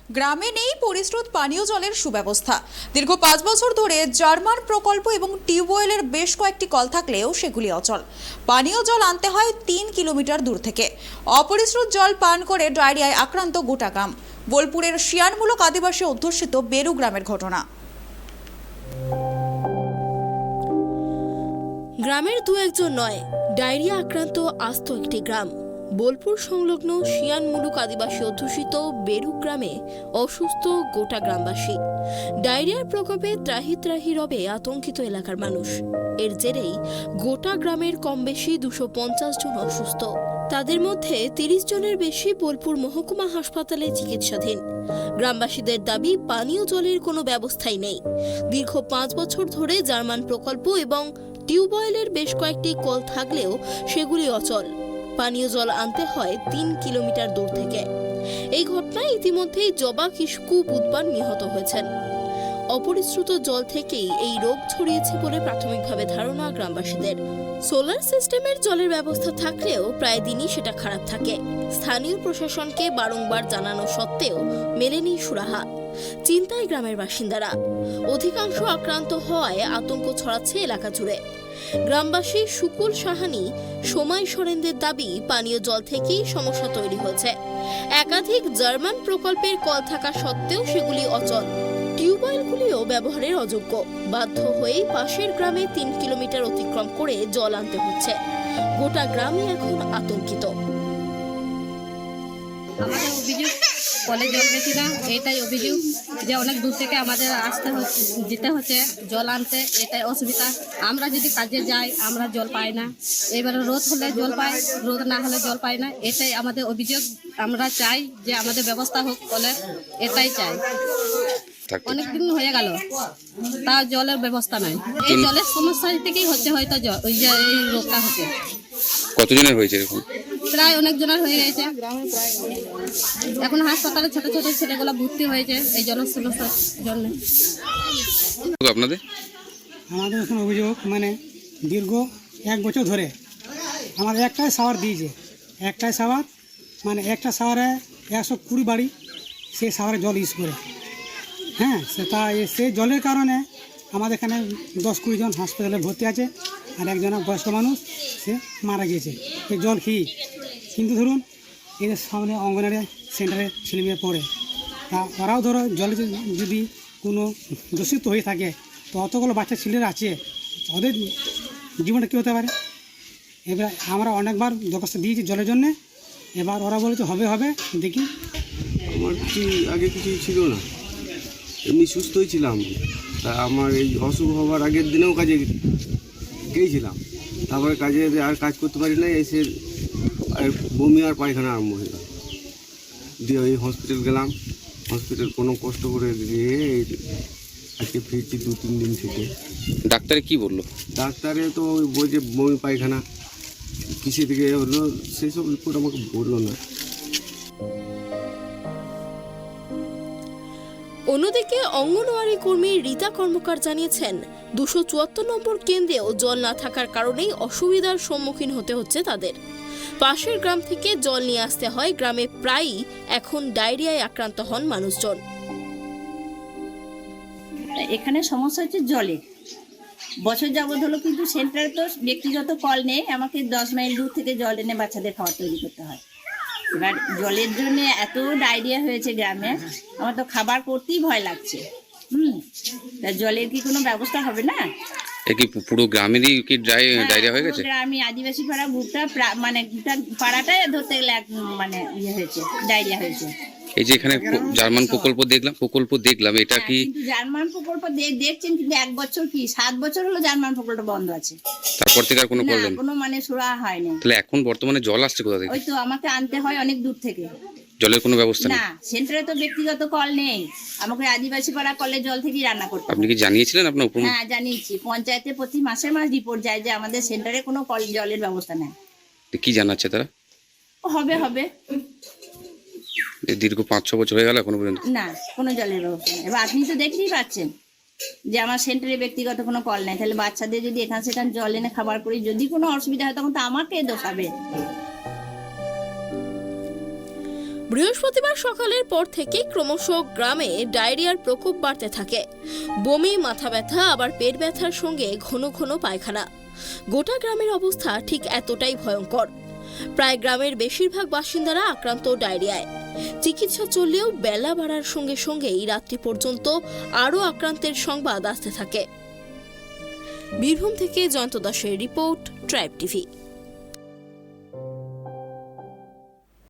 গ্রামে নেই পরিশ্রুত পানীয় জলের সুব্যবস্থা। দীর্ঘ 5 বছর ধরে জার্মান প্রকল্প এবং টিউবওয়েলের বেশ কয়েকটি কল থাকলেও সেগুলি অচল। পানীয় জল আনতে হয় 3 কিলোমিটার দূর থেকে। অপরিশ্রুত জল পান করে ডায়রিয়ায় আক্রান্ত গোটা গ্রাম। বোলপুরের শিয়ানমূলক আদিবাসী অধ্যুষিত বেরু গ্রামের ঘটনা। গ্রামের দু একজন নয়, ডায়রিয়া আক্রান্ত আস্ত একটি গ্রাম। বোলপুর সংলগ্ন শিয়ানমূলক আদিবাসী অধ্যুষিত বেরু গ্রামে অসুস্থ গোটা গ্রামবাসী। ডায়রিয়ার প্রকোপে ত্রাহি ত্রাহি রবে আতঙ্কিত এলাকার মানুষ। এর জেরেই গোটা গ্রামের কম বেশি 250 জন অসুস্থ। তাদের মধ্যে 30 জনের বেশি বোলপুর মহকুমা হাসপাতালে চিকিৎসাধীন। গ্রামবাসীদের দাবি, পানীয় জলের কোনো ব্যবস্থাই নেই। দীর্ঘ 5 বছর ধরে জার্মান প্রকল্প এবং টিউবওয়েলের বেশ কয়েকটি কল থাকলেও সেগুলি অচল। পানীয় জল আনতে হয় 3 কিলোমিটার দূর থেকে। এই ঘটনায় ইতিমধ্যেই জবা কিসকু বুধবার নিহত হয়েছেন। অপরিশ্রুত জল থেকেই এই রোগ ছড়িয়েছে বলে প্রাথমিকভাবে ধারণা গ্রামবাসীদের। সোলার সিস্টেমের জলের ব্যবস্থা থাকলেও প্রায় দিনই সেটা খারাপ থাকে। স্থানীয় প্রশাসনকে বারংবার জানানো সত্ত্বেও মেলেনি সুরাহা। চিন্তায় গ্রামের বাসিন্দারা। অধিকাংশ আক্রান্ত হওয়ায় আতঙ্ক ছড়াচ্ছে এলাকা জুড়ে। গ্রামবাসী সুকুল সাহানি, সময় সরেনদের দাবি, পানীয় জল থেকেই সমস্যা তৈরি হয়েছে। একাধিক জার্মান প্রকল্পের কল থাকা সত্ত্বেও সেগুলি অচল। টিউবওয়েলগুলিও ব্যবহারের অযোগ্য। বাধ্য হয়েই পাশের গ্রামে 3 কিলোমিটার অতিক্রম করে জল আনতে হচ্ছে। গোটা গ্রামই এখন আতঙ্কিত। আমাদের অভিযোগ, কলে জল বেশি না, এটাই অভিযোগ যে অনেক দূর থেকে আমাদের যেতে হচ্ছে জল আনতে। এটাই অসুবিধা। আমরা যদি কাজে যাই আমরা জল পাই না। এবারে রোদ হলে জল পাই, রোদ না হলে জল পাই না। এটাই আমাদের অভিযোগ। আমরা চাই যে আমাদের ব্যবস্থা হোক কলের, এটাই চাই। অনেকদিন হয়ে গেল তা জলের ব্যবস্থা নাই। এই জলের সমস্যা থেকেই হচ্ছে হয়তো ওই যে এই রোগটা হচ্ছে। কতজনের হয়েছে এরকম? প্রায় অনেক জনের হয়ে গেছে। এখন হাসপাতালে ছোট ছোট ছেলেগুলো ভর্তি হয়েছে এই জলের সমস্যার জন্য। আপনাদের আমাদের এখন অভিযোগ, মানে দীর্ঘ 1 বছর ধরে আমাদের একটাই শাওয়ার দিয়েছে। একটাই শাওয়ার, মানে একটা শাওয়ারে 120 বাড়ি সেই শাওয়ারে জল ইউজ করে। হ্যাঁ, সেই জলের কারণে আমাদের এখানে 10-20 জন হাসপাতালে ভর্তি আছে। আর একজন বয়স্ক মানুষ সে মারা গিয়েছে এই জল খেয়ে। কিন্তু ধরুন এদের সামনে অঙ্গনওয়াড়ি সেন্টারে ছেলেমেয়ে পড়ে, তা ওরাও ধরো জলে যদি কোনো দূষিত হয়ে থাকে তো অতগুলো বাচ্চা ছেলেরা আছে, ওদের জীবনটা কী হতে পারে। এবার আমরা অনেকবার দরখাস্ত দিয়েছি জলের জন্যে। এবার ওরা বলেছে হবে হবে, দেখি। আমার আগে কিছুই ছিল না, এমনি সুস্থই ছিলাম। তা আমার এই অসুখ হওয়ার আগের দিনেও কাজে গিয়েছিলাম। তারপরে কাজে আর কাজ করতে পারি না, এসে বমি আর পায়খানা আরম্ভ হয়ে গেল। দিয়ে ওই হসপিটাল গেলাম। হসপিটাল কোনো কষ্ট করে দিয়ে আজকে ফিরছি 2-3 দিন থেকে। ডাক্তারে কি বললো? ডাক্তারে তো বলছে বমি পায়খানা কিসে থেকে হলো, সেই সব রিপোর্ট আমাকে বললো না। অন্যদিকে অঙ্গনওয়াড়ি কর্মী রীতা কর্মকার জানিয়েছেন, 274 নম্বর কেন্দ্রেও জল না থাকার কারণেই অসুবিধার সম্মুখীন হতে হচ্ছে তাদের। পাশের গ্রাম থেকে জল নিয়ে আসতে হয়। গ্রামে প্রায়ই এখন ডায়রিয়ায় আক্রান্ত হন মানুষজন। এখানে সমস্যা হচ্ছে জলের। বছর যাবৎ হলো, কিন্তু সেন্টারে তো ব্যক্তিগত কল নেই। আমাকে 10 মাইল দূর থেকে জল এনে বাচ্চাদের খাবার তৈরি করতে হয়। এবার জলের জন্য এত ডায়রিয়া হয়েছে গ্রামে, আমার তো খাবার করতেই ভয় লাগছে। তা জলের কি কোনো ব্যবস্থা হবে না? কি পুরো গ্রামেরই কি ডায়রিয়া হয়ে গেছে? গ্রামে আদিবাসী পাড়া মানে পাড়াটাই ধরতে গেলে মানে হয়েছে, ডায়রিয়া হয়েছে। এই যে এখানে জার্মান প্রকল্প দেখলাম, এটা কি জার্মান প্রকল্প দেখছেন? কিন্তু 1 বছর কি 7 বছর হলো জার্মান প্রকল্প বন্ধ আছে। তারপর থেকে আর কোনো করলেন? কোনো মানে সুরা হয়নি। তাহলে এখন বর্তমানে জল আসছে কোথা থেকে? ওই তো আমাকে আনতে হয় অনেক দূর থেকে। জলের কোনো ব্যবস্থা নেই? না, সেন্টারে তো ব্যক্তিগত কল নেই। আমাকে আদিবাসী পাড়া কলে জল থেকেই রান্না করতে হয়। আপনি কি জানিয়েছিলেন আপনার উপর? হ্যাঁ, জানিয়েছি। পঞ্চায়েতে প্রতি মাসে রিপোর্ট যায় যে আমাদের সেন্টারে কোনো কল জলের ব্যবস্থা নেই। কি জানাচ্ছে তারা? হবে দীর্ঘ 5-6 বছর হয়ে গেল এখনো পর্যন্ত না কোনো জলের ব্যবস্থা নেই। এবার আপনি তো দেখতেই পাচ্ছেন যে আমার সেন্টারে ব্যক্তিগত কোনো কল নেই। তাহলে বাচ্চাদের যদি এখান সেখান জল এনে খাবার করি, যদি কোনো অসুবিধা হয় তখন তো আমাকে দোষ হবে। বৃহস্পতিবার সকালের পর থেকে ক্রমশ গ্রামে ডায়রিয়ার প্রকোপ বাড়তে থাকে। বমি, মাথা ব্যথা, আবার পেট ব্যথার সঙ্গে ঘন ঘন পায়খানা। গোটা গ্রামের অবস্থা ঠিক এতটাই ভয়ঙ্কর। প্রায় গ্রামের বেশিরভাগ বাসিন্দারা আক্রান্ত ডায়রিয়ায়। চিকিৎসা চললেও বেলা বাড়ার সঙ্গে সঙ্গেই রাত্রি পর্যন্ত আরও আক্রান্তের সংবাদ আসতে থাকে। বীরভূম থেকে জয়ন্ত দাসের রিপোর্ট, ট্রাইব টিভি।